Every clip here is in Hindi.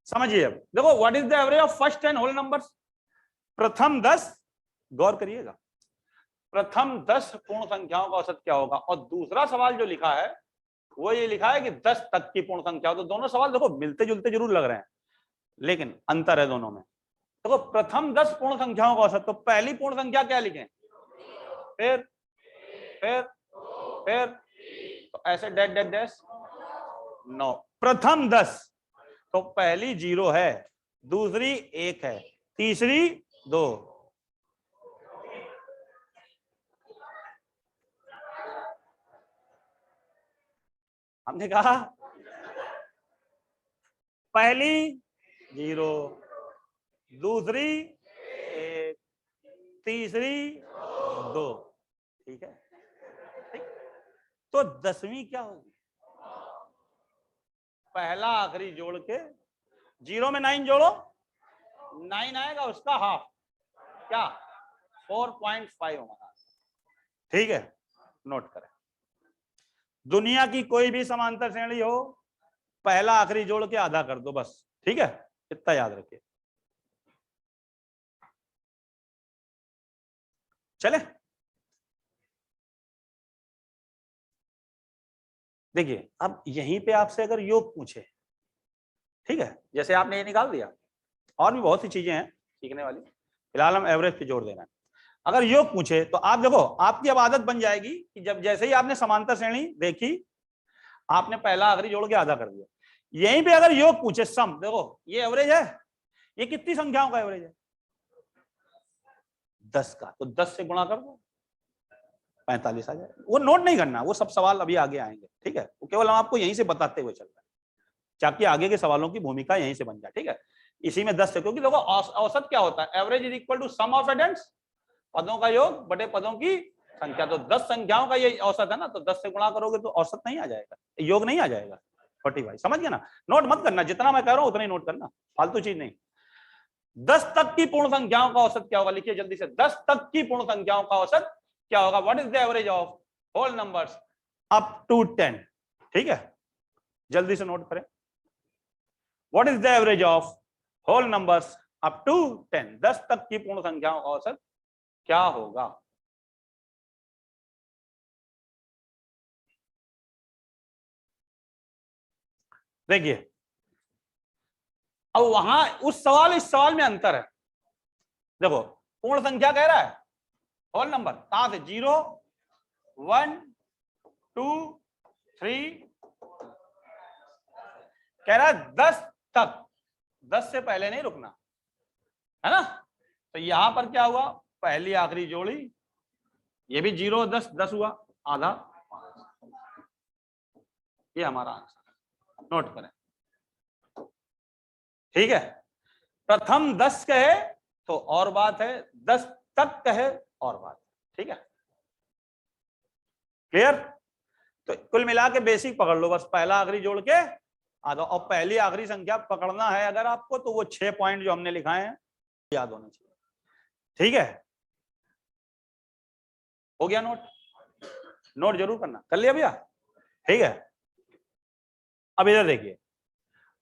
समझिए अब देखो, what is the average of first 10 whole numbers. प्रथम 10, गौर करिएगा, प्रथम 10 पूर्ण संख्याओं का औसत क्या होगा। और दूसरा सवाल जो लिखा है वो ये लिखा है कि 10 तक की पूर्ण संख्या। तो दोनों सवाल देखो मिलते जुलते जरूर लग रहे हैं, लेकिन अंतर है दोनों में। देखो प्रथम 10 पूर्ण संख्याओं का औसत, तो पहली पूर्ण संख्या क्या लिखें, फिर फिर फिर तो ऐसे डैश डैश डैश 9। प्रथम 10, तो पहली 0 है, दूसरी 1 है, तीसरी 2। हमने कहा पहली 0, दूसरी 1, तीसरी 2। ठीक है, ठीक। तो 10वीं क्या होगी, पहला आखिरी जोड़ के 0 में 9 जोड़ो, 9 आएगा उसका हाफ, क्या 4.5 होगा। ठीक है, नोट करें। दुनिया की कोई भी समांतर श्रेणी हो, पहला आखिरी जोड़ के आधा कर दो बस। ठीक है, इतना याद रखिए। चले, देखिए अब यहीं पे आपसे अगर योग पूछे, ठीक है, जैसे आपने ये निकाल दिया, और भी बहुत सी चीजें हैं सीखने वाली, फिलहाल हम एवरेज पे जोड़ देना है। अगर योग पूछे तो आप देखो, आपकी अब आदत बन जाएगी कि जब जैसे ही आपने समांतर श्रेणी देखी, आपने पहला आखिरी जोड़ के आधा कर दिया। यहीं पे अगर योग पूछे सम, देखो ये एवरेज है, ये कितनी संख्याओं का एवरेज है, 10 का, तो 10 से गुणा कर दो, 45 आ जाएगा। वो नोट नहीं करना, वो सब सवाल अभी आगे आएंगे। ठीक है, वो केवल हम आपको यहीं से बताते हुए चल रहे हैं, ताकि आगे के सवालों की भूमिका यहीं से बन जाए। ठीक है, इसी में 10 से, क्योंकि देखो औसत क्या होता है, average is equal to sum of addends, पदों का योग बटे पदों की संख्या। तो 10 संख्याओं का ये औसत है ना, तो 10 से गुणा करोगे तो औसत नहीं आ जाएगा, योग नहीं आ जाएगा। 45, समझ गया ना। नोट मत करना, जितना मैं कह रहा हूं उतना ही नोट करना, फालतू चीज नहीं। 10 तक की पूर्ण संख्याओं का औसत क्या होगा, लिखिए जल्दी से, 10 तक की पूर्ण संख्याओं का औसत क्या होगा। What is the average of whole numbers up to 10। ठीक है, जल्दी से नोट करें, what is the average of whole numbers up to 10। 10 तक की पूर्ण संख्याओं का औसत क्या होगा। देखिए अब वहां उस सवाल इस सवाल में अंतर है। देखो पूर्ण संख्या कह रहा है, होल नंबर कहां से, 0 1 2 3, कह रहा है 10 तक, 10 से पहले नहीं रुकना है ना। तो यहां पर क्या हुआ, पहली आखिरी जोड़ी, ये भी 0 10 10 हुआ, आधा, ये हमारा आंसर, नोट करें। ठीक है, प्रथम 10 कहे तो और बात है, 10 तक कहे और बात है। ठीक है, क्लियर। तो कुल मिला के बेसिक पकड़ लो बस, पहला आखिरी जोड़ के आधा, और पहली आखिरी संख्या पकड़ना है अगर आपको, तो वो 6 पॉइंट जो हमने लिखाए हैं याद होने चाहिए। ठीक है, हो गया नोट, नोट जरूर करना, कर लिया भैया। ठीक है, अब इधर देखिए,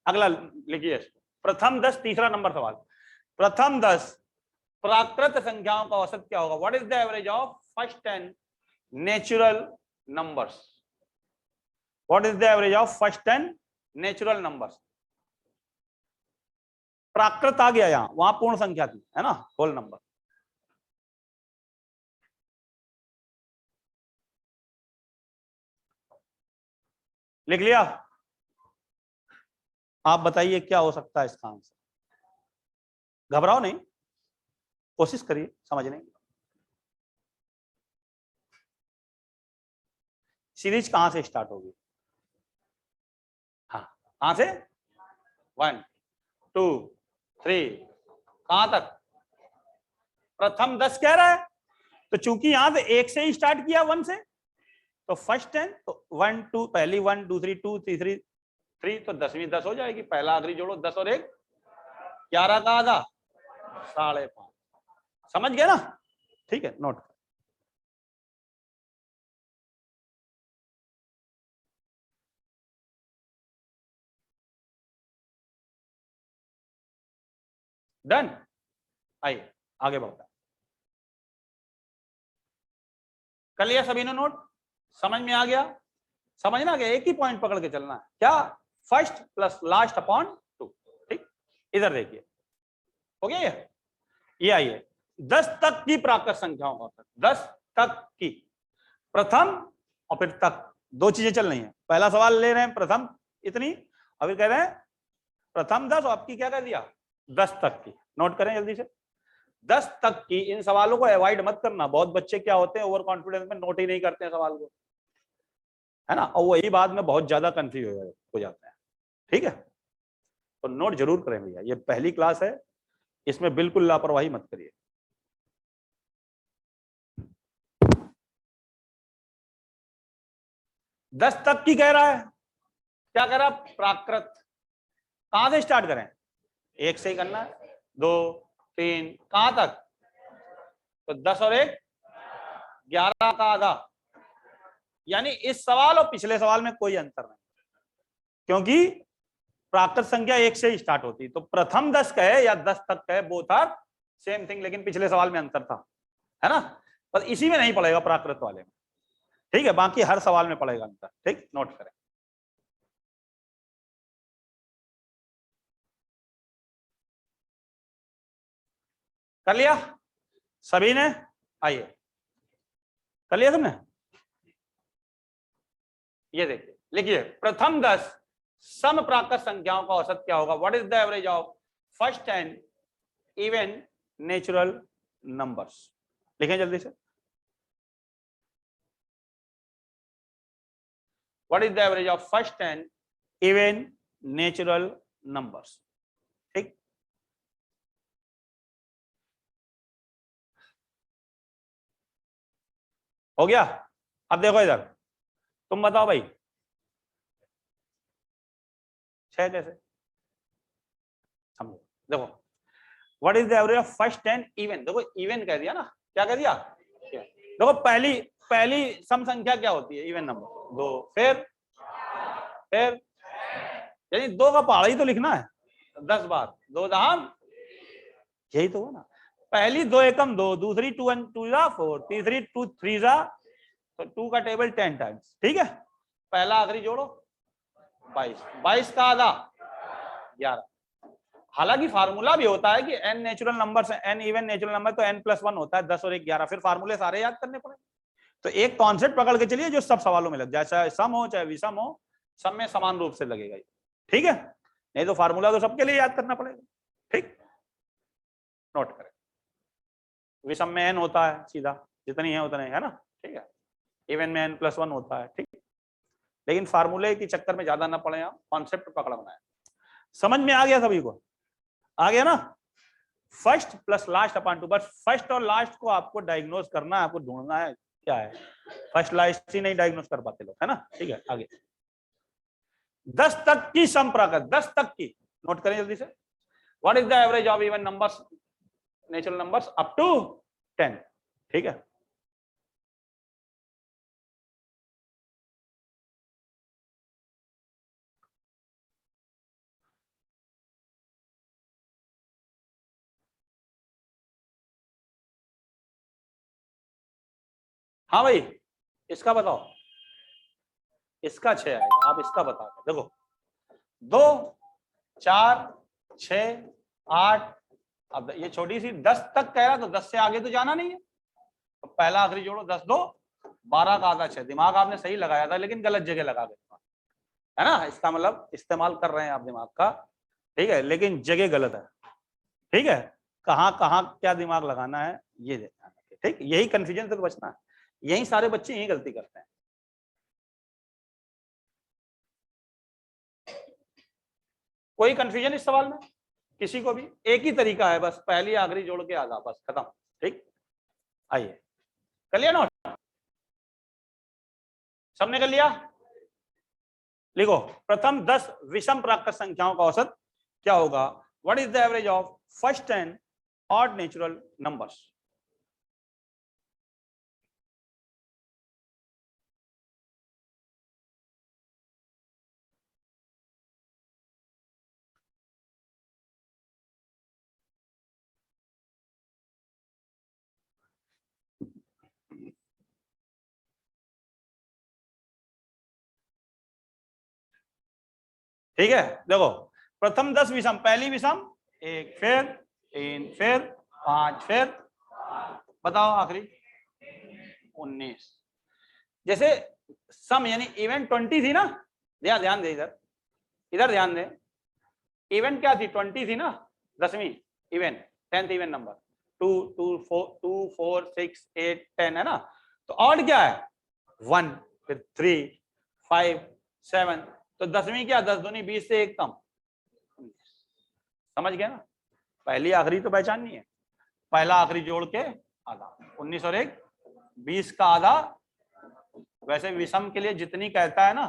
अगला लिखिए, प्रथम 10, तीसरा नंबर सवाल, प्रथम 10 प्राकृत संख्याओं का औसत क्या होगा। What is the average of first 10 natural numbers. What is the average of first 10 natural numbers. प्राकृत आ गया यहां, वहां पूर्ण संख्या थी, है ना, होल नंबर। लिख लिया, आप बताइए क्या हो सकता है इसका आंसर। घबराओ नहीं, कोशिश करिए समझने की। सीरीज कहां से स्टार्ट होगी, हाँ कहां से, 1 2 3, कहां तक, प्रथम 10 कह रहा है, तो चूंकि यहां से 1 से ही स्टार्ट किया, 1 से, तो फर्स्ट 10, तो 1 2, पहली 1, दूसरी 2, तीसरी 3, तो 10वीं 10 हो जाएगी। पहला आखिरी जोड़ो, 10 और 1 11 का आधा, 5.5। समझ गए ना, ठीक है, नोट। डन। आइए आगे बढ़ते हैं। कर लिया सभी ने नोट? समझ में आ गया? समझना क्या, एक ही पॉइंट पकड़ के चलना है, क्या? First plus last upon two. ठीक, इधर देखिए, हो गया ये आइए 10 तक की प्राकृत संख्याओं का औसत, 10 तक की, प्रथम और फिर तक, दो चीजें चल रही हैं। पहला सवाल ले रहे हैं प्रथम इतनी, और फिर कह रहे हैं प्रथम 10 और आपकी क्या कर दिया 10 तक की। नोट करें जल्दी से, 10 तक की। इन सवालों को अवॉइड मत करना, बहुत बच्चे क्या होते हैं ओवर कॉन्फिडेंस में नोट ही नहीं करते हैं सवाल को, है ना, और वही बाद में बहुत ज्यादा कंफ्यूज हो जाते हैं। ठीक है, तो नोट जरूर करें भैया, ये पहली क्लास है, इसमें बिल्कुल लापरवाही मत करिए। दस तक की कह रहा है, क्या कह रहा है? प्राकृत। कहां से स्टार्ट करें? एक से ही करना है, 2 3 कहां तक? तो 10 और 1 11 का आधा, यानी इस सवाल और पिछले सवाल में कोई अंतर नहीं, क्योंकि प्राकृत संख्या 1 से ही स्टार्ट होती है। तो प्रथम 10 कहे या 10 तक कहे, बोथ आर सेम थिंग, लेकिन पिछले सवाल में अंतर था, है ना, पर इसी में नहीं पड़ेगा प्राकृत वाले में। ठीक है, बाकी हर सवाल में पड़ेगा अंतर। ठीक, नोट करें। कर लिया सभी ने? आइए, कर लिया तुमने? ये देखिए, लिखिए प्रथम 10 सम प्राकृत संख्याओं का औसत क्या होगा? What is the average of first 10 even natural numbers? लिखें जल्दी से, what is the average of first 10 even natural numbers? ठीक, हो गया? अब देखो इधर, तुम बताओ भाई, 6 कैसे? समझो, देखो what is the average of first 10 even, देखो इवन कह दिया ना, क्या कह दिया? देखो पहली पहली सम संख्या क्या होती है? इवन नंबर 2, फिर यानी 2 का पहाड़ा ही तो लिखना है 10 बार, 2 दहाम, यही तो है ना। पहली 2 एकम 2, दूसरी 2 1 2 जा 4, तीसरी 2 3 जा, तो 2 का टेबल 10 टाइम्स। ठीक है, पहला आखिरी जोड़ो 22, 22 का आधा 11। हालांकि फार्मूला भी होता है कि n नेचुरल नंबर से n इवन नेचुरल नंबर, तो n+1 होता है, 10 और 1 11, फिर फार्मूले सारे याद करने पड़े। तो एक कॉन्सेप्ट पकड़ के चलिए जो सब सवालों में लग जाए, चाहे सम हो चाहे विषम हो, सब में समान रूप से लगेगा। ठीक है, नहीं तो फार्मूला तो सबके लिए याद करना पड़ेगा। ठीक, नोट करें, विषम में n होता है सीधा, जितनी है उतने, है ना। ठीक है, इवन में n+1 होता है। ठीक, लेकिन फार्मूले के चक्कर में ज्यादा ना पड़े आप, कॉन्सेप्ट पकड़ना है। समझ में आ गया सभी को? आ गया ना? First plus last upon two, बस फर्स्ट और लास्ट को आपको डायग्नोज करना है, आपको ढूंढना है क्या है। फर्स्ट लास्ट ही नहीं डायग्नोज कर पाते लोग, है ना। ठीक है, आगे 10 तक की सम प्राकृत, 10 तक की, नोट करें जल्दी से। What is the average of even numbers natural numbers up to 10? ठीक है, हाँ भाई, इसका बताओ, इसका 6 आएगा, आप इसका बता दो। देखो 2 4 6 8, अब ये छोटी सी 10 तक कह रहा, तो 10 से आगे तो जाना नहीं है, तो पहला आखिरी जोड़ो, 10 2 12 का आधा 6। दिमाग आपने सही लगाया था लेकिन गलत जगह लगा दिया, है ना। इसका मतलब इस्तेमाल कर रहे हैं आप दिमाग का, ठीक है, लेकिन जगह गलत है। ठीक है, कहाँ कहाँ क्या दिमाग लगाना है ये देखना है। ठीक, यही कंफ्यूजन से तो बचना है, यही सारे बच्चे यही गलती करते हैं। कोई कंफ्यूजन इस सवाल में किसी को भी? एक ही तरीका है, बस पहली आखिरी जोड़ के आधा, बस खत्म। ठीक, आइए कर लिया नोट, सबने कर लिया? लिखो प्रथम 10 विषम प्राकृत संख्याओं का औसत क्या होगा? What is the average of first 10 odd natural numbers? ठीक है, देखो प्रथम 10 विषम, पहली विषम 1 फिर 3 फिर 5 फिर, बताओ आखिरी 19। जैसे सम यानी इवेंट 20 थी ना, ध्यान दे इधर, इधर ध्यान दे, इवेंट क्या थी 20 थी ना, 10वीं इवेंट, 10th इवेंट नंबर 2 2 4 2 4 6 8 10 है ना, तो ऑड क्या है 1 फिर 3 5 7, तो 10वीं क्या 10 दूनी 20 से एक कम, समझ गए ना, पहली आखिरी तो पहचाननी है, पहला आखिरी जोड़ के आधा, 19 और 1 20 का आधा, वैसे विषम के लिए जितनी कहता है ना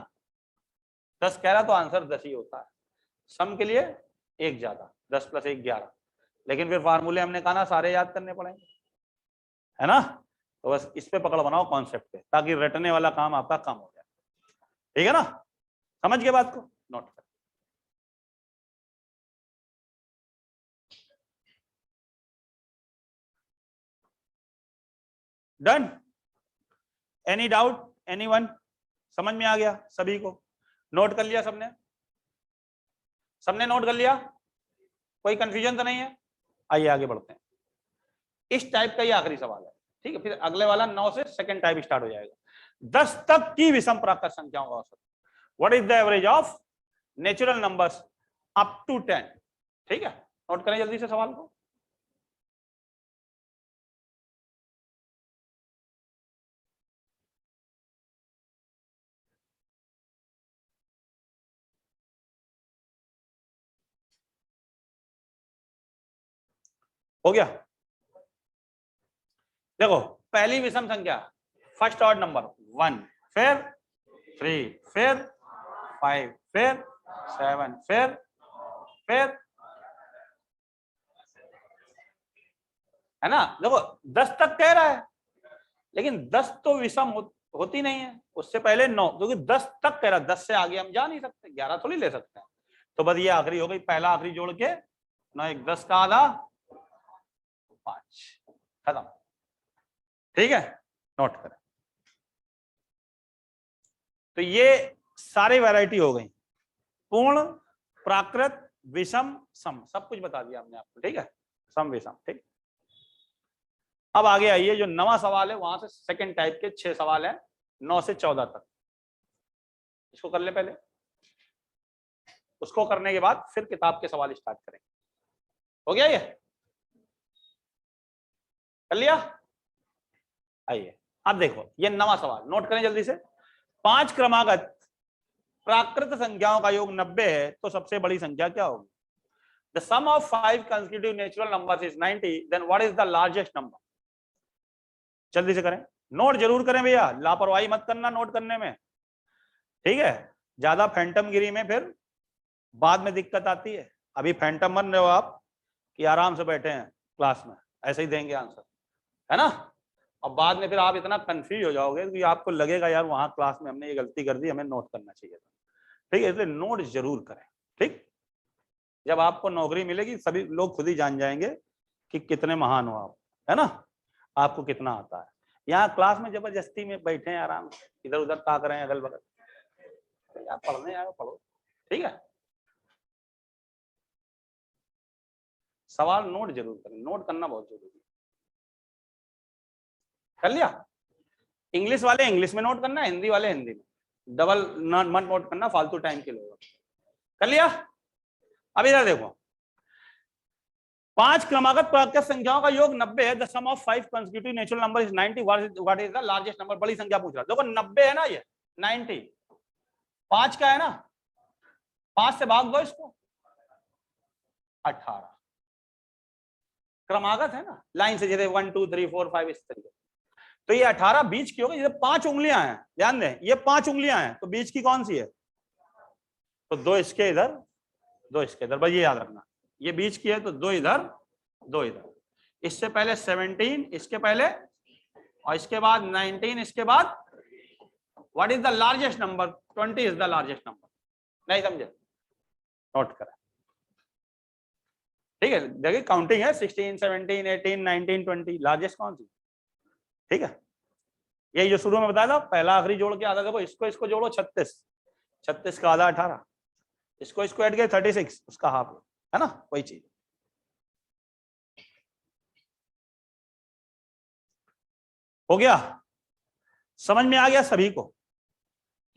10 कह रहा तो आंसर 10 ही होता है, सम के लिए एक ज्यादा 10 + 1 11, लेकिन फिर फार्मूले हमने कहा ना सारे याद करने पड़ेंगे, है ना, तो बस इस पे पकड़ बनाओ कॉन्सेप्ट पे, ताकि रटने वाला काम आपका कम हो जाए, ठीक है ना, समझ गए बात को, नोट कर। डन, एनी डाउट एनीवन, समझ में आ गया सभी को, नोट कर लिया सबने, सबने नोट कर लिया, कोई कंफ्यूजन तो नहीं है, आइए आगे बढ़ते हैं, इस टाइप का ये आखिरी सवाल है, ठीक है, फिर अगले वाला 9 से सेकंड टाइप स्टार्ट हो जाएगा, 10 तक की विषम प्राकृत संख्याओं का औसत, what is the average of natural numbers up to 10, ठीक है, नोट करें जल्दी से सवाल को, हो गया, देखो पहली विषम संख्या फर्स्ट ऑर्ड नंबर 1 फिर 3 फिर 5 फिर 7 फिर है ना, देखो 10 तक कह रहा है, लेकिन 10 तो विषम होती नहीं है, उससे पहले 9, क्योंकि 10 तक कह रहा है, 10 से आगे हम जा नहीं सकते, 11 थोड़ी ले सकते हैं, तो बस ये आखिरी हो गई, पहला आखिरी जोड़ के 9 1 10 का आधा 5, खत्म, ठीक है, नोट करें, तो ये सारी वैरायटी हो गई, पूर्ण प्राकृत विषम सम, सब कुछ बता दिया हमने आपको, ठीक है, सम विषम, ठीक। अब आगे आइए, जो नवा सवाल है वहां से सेकंड टाइप के 6 सवाल है, 9 से 14 तक, इसको कर ले पहले, उसको करने के बाद फिर किताब के सवाल स्टार्ट करेंगे, हो गया ये, कर लिया, आइए अब देखो ये नवा सवाल, नोट करें जल्दी से, 5 क्रमागत प्राकृत संख्याओं का योग 90 है, तो सबसे बड़ी संख्या क्या होगी, the sum of 5 consecutive natural numbers is 90, then what is the largest number, जल्दी से करें, नोट जरूर करें भैया, लापरवाही मत करना नोट करने में, ठीक है, ज्यादा फैंटम गिरी में फिर बाद में दिक्कत आती है, अभी फैंटम बन रहे हो आप कि आराम से बैठे हैं क्लास में, ऐसे ही देंगे आंसर, है ना, और बाद में फिर आप इतना कंफ्यूज हो जाओगे कि आपको लगेगा यार वहां क्लास में हमने ये गलती कर दी, हमें नोट करना चाहिए था, ठीक है, इसलिए नोट जरूर करें, ठीक, जब आपको नौकरी मिलेगी सभी लोग खुद ही जान जाएंगे कि कितने महान हो आप, है ना, आपको कितना आता है, यहाँ क्लास में जबरदस्ती में बैठे हैं आराम से, इधर उधर ताक रहे हैं अगल बगल, यार पढ़ने आए पढ़ो, ठीक है, सवाल नोट जरूर करें, नोट करना बहुत जरूरी है, कर लिया, इंग्लिश वाले इंग्लिश में नोट करना, हिंदी वाले हिंदी में, डबल मत नोट करना फालतू टाइम के लिए, कर लिया, अब इधर देखो, 5 क्रमागत प्राकृत संख्याओं का योग 90 है, the sum of 5 consecutive natural number is 90, what is the largest number, बड़ी संख्या पूछ रहा, देखो 90 है ना, ये 90 5 का है ना, 5 से भाग दो इसको, 18, क्रमागत है ना, लाइन से, जैसे 1 2 3 4 5 इस तरीके, तो ये 18 बीच की होगी, जैसे 5 उंगलियां हैं, ध्यान दें ये 5 उंगलियां हैं, तो बीच की कौन सी है, तो 2 इसके इधर 2 इसके इधर, बस ये याद रखना, ये बीच की है तो 2 इधर 2 इधर, इससे पहले 17 इसके पहले, और इसके बाद 19 इसके बाद, what is the largest number, 20 is the largest number, नहीं समझे, नोट करें, ठीक है, देखिए काउंटिंग है 16 17 18 19 20, लार्जेस्ट कौन सी, ठीक है, यही जो शुरू में बताया था, पहला आखिरी जोड़ के आधा, देखो इसको इसको जोड़ो 36 36 का आधा 18, इसको इसको ऐड किया 36, उसका हाफ है ना, वही चीज। हो गया, समझ में आ गया सभी को?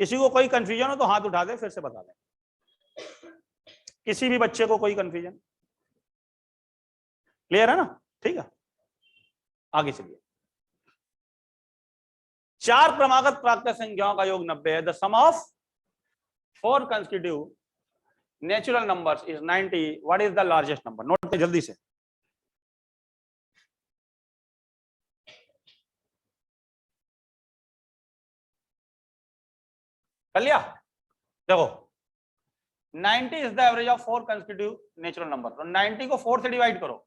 किसी को कोई कंफ्यूजन हो तो हाथ उठा दे, फिर से बता दें। किसी भी बच्चे को कोई कंफ्यूजन? क्लियर है ना? ठीक है, आगे चलिए। चार क्रमागत प्राकृत संख्याओं का योग 90 है। The sum of 4 consecutive natural numbers is 90। What is the largest number? Note पे जल्दी से। कर लिया? देखो 90 is the average of 4 consecutive natural number. तो 90 को 4 से डिवाइड करो,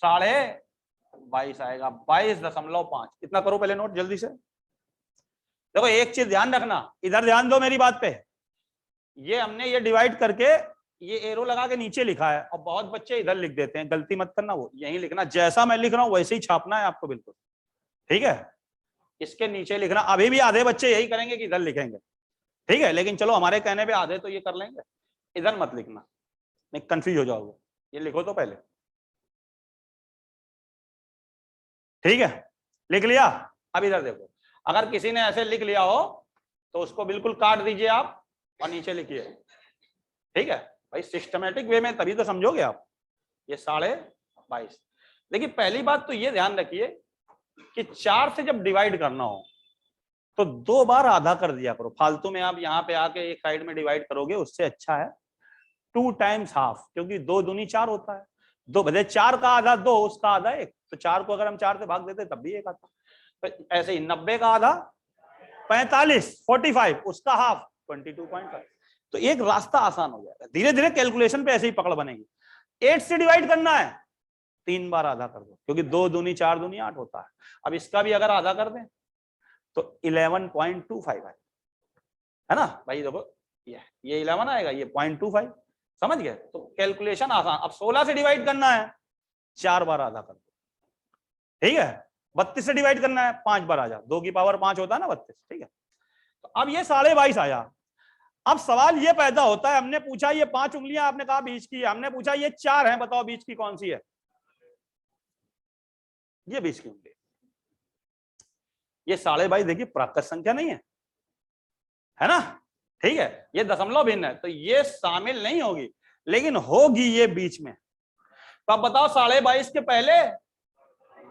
22.5 आएगा। 22.5। कितना करो पहले नोट जल्दी से। देखो एक चीज ध्यान रखना, इधर ध्यान दो मेरी बात पे। ये हमने ये डिवाइड करके ये एरो लगा के नीचे लिखा है, और बहुत बच्चे इधर लिख देते हैं, गलती मत करना, वो यही लिखना, जैसा मैं लिख रहा हूं वैसे ही छापना है आपको, बिल्कुल ठीक है। इसके नीचे लिखना। अभी भी आधे बच्चे यही करेंगे कि इधर लिखेंगे, ठीक है, लेकिन चलो हमारे कहने पे आधे तो ये कर लेंगे। इधर मत लिखना, नहीं कंफ्यूज हो जाओगे। ये लिखो तो पहले, ठीक है, लिख लिया। अब इधर देखो, अगर किसी ने ऐसे लिख लिया हो तो उसको बिल्कुल काट दीजिए आप और नीचे लिखिए, ठीक है भाई, सिस्टमेटिक वे में, तभी तो समझोगे आप। ये 22.5। देखिए पहली बात तो ये ध्यान रखिए कि 4 से जब डिवाइड करना हो तो 2 बार आधा कर दिया करो। फालतू में आप यहाँ पे आके एक साइड में डिवाइड करोगे, उससे अच्छा है 2 टाइम्स हाफ, क्योंकि 2 दूनी 4 होता है। 2 बजे 4 का आधा 2, उसका आधा 1, तो 4 को अगर हम 4 से भाग देते तब भी 1 आता। तो ऐसे ही 90 का आधा 45, 45 उसका हाफ 22.5। तो एक रास्ता आसान हो जाएगा, धीरे धीरे कैलकुलेशन पे ऐसे ही पकड़ बनेगी। 8 से डिवाइड करना है, 3 बार आधा कर दो, क्योंकि 2 दूनी 4 दूनी 8 होता है। अब इसका भी अगर आधा कर दें तो 11.25 है ना भाई। देखो ये 11 आएगा, ये 0.25, समझ गए? तो कैलकुलेशन आसान। अब 16 से डिवाइड करना है, 4 बार आधा कर दो, ठीक है। 32 से डिवाइड करना है, 5 बार आजा, 2 की पावर 5 होता है ना 32, ठीक है। तो अब ये 22.5 आया। अब सवाल ये पैदा होता है, हमने पूछा ये 5 उंगलियां, आपने कहा बीच की है, हमने पूछा ये 4 है, बताओ बीच की कौन सी है? ये बीच की उंगली। ये 22.5 देखिए प्राकृत संख्या नहीं है ना, ठीक है, ये दशमलव भिन्न है, तो ये शामिल नहीं होगी, लेकिन होगी ये बीच में। तो अब बताओ 22.5 के पहले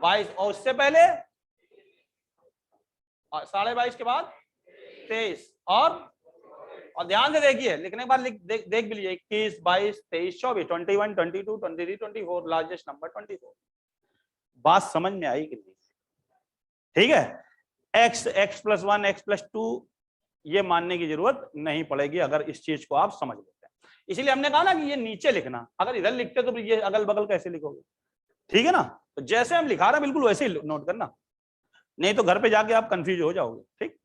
22, और उससे पहले 22.5 के बाद 23, और ध्यान से देखिए, लिखने के बाद देख भी लीजिए, 21, 22, 23, 24, 21, 22, 23, 24, लार्जेस्ट नंबर 24। बात समझ में आई कि नहीं? ठीक है, x प्लस 1 x+2 ये मानने की जरूरत नहीं पड़ेगी अगर इस चीज को आप समझ लेते हैं। इसीलिए हमने कहा ना कि ये नीचे लिखना, अगर इधर लिखते तो ये अगल बगल कैसे लिखोगे? ठीक है ना, तो जैसे हम लिखा रहे हैं बिल्कुल वैसे ही नोट करना, नहीं तो घर पे जाके आप कंफ्यूज हो जाओगे, ठीक।